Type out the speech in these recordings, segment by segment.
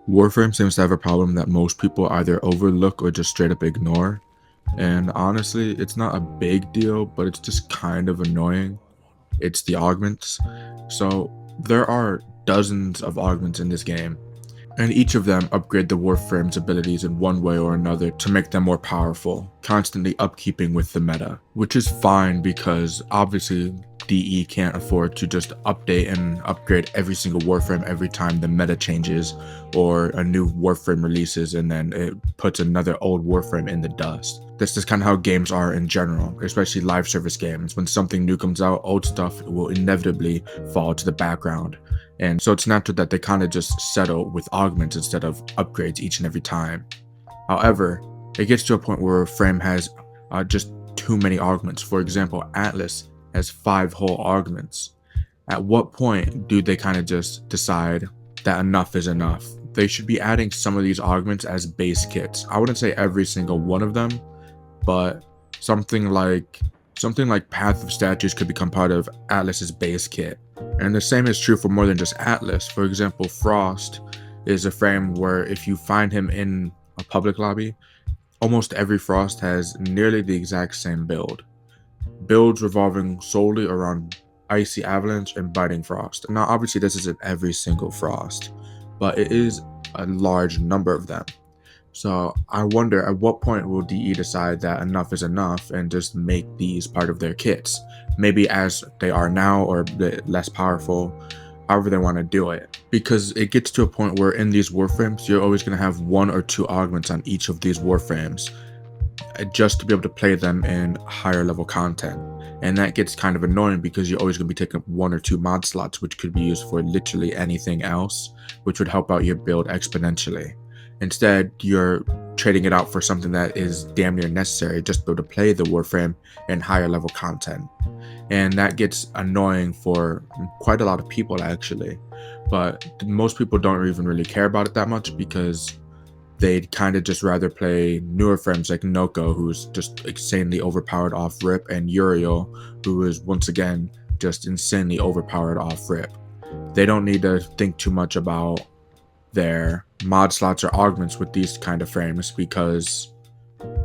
Warframe seems to have a problem that most people either overlook or just straight up ignore. And honestly, it's not a big deal, but it's just kind of annoying. It's the augments. So there are dozens of augments in this game, and each of them upgrade the Warframe's abilities in one way or another to make them more powerful, constantly upkeeping with the meta, which is fine because obviously DE can't afford to just update and upgrade every single Warframe every time the meta changes or a new Warframe releases and then it puts another old Warframe in the dust. This is kind of how games are in general, especially live service games. When something new comes out, old stuff will inevitably fall to the background. And so it's natural that they kind of just settle with augments instead of upgrades each and every time. However, it gets to a point where a frame has just too many augments. For example, Atlas has 5 whole augments. At what point do they kind of just decide that enough is enough? They should be adding some of these augments as base kits. I wouldn't say every single one of them, but something like Path of Statues could become part of Atlas's base kit. And the same is true for more than just Atlas. For example, Frost is a frame where if you find him in a public lobby, almost every Frost has nearly the exact same build. Builds revolving solely around Icy Avalanche and Biting Frost. Now, obviously, this isn't every single Frost, but it is a large number of them. So I wonder at what point will DE decide that enough is enough and just make these part of their kits? Maybe as they are now or a bit less powerful, however they want to do it. Because it gets to a point where in these Warframes, you're always going to have 1 or 2 augments on each of these Warframes just to be able to play them in higher level content. And that gets kind of annoying because you're always going to be taking up 1 or 2 mod slots, which could be used for literally anything else, which would help out your build exponentially. Instead, you're trading it out for something that is damn near necessary just to be able to play the Warframe in higher level content. And that gets annoying for quite a lot of people actually. But most people don't even really care about it that much because they'd kind of just rather play newer frames like Noko, who's just insanely overpowered off rip, and Uriel, who is once again just insanely overpowered off rip. They don't need to think too much about their mod slots or augments with these kind of frames because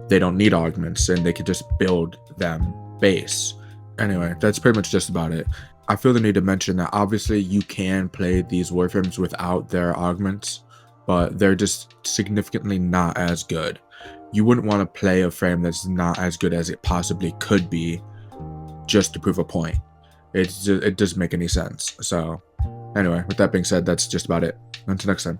they don't need augments and they could just build them base. Anyway, that's pretty much just about it. I feel the need to mention that obviously you can play these Warframes without their augments, but they're just significantly not as good. You wouldn't want to play a frame that's not as good as it possibly could be just to prove a point. It doesn't make any sense. So anyway, with that being said, that's just about it. Until next time.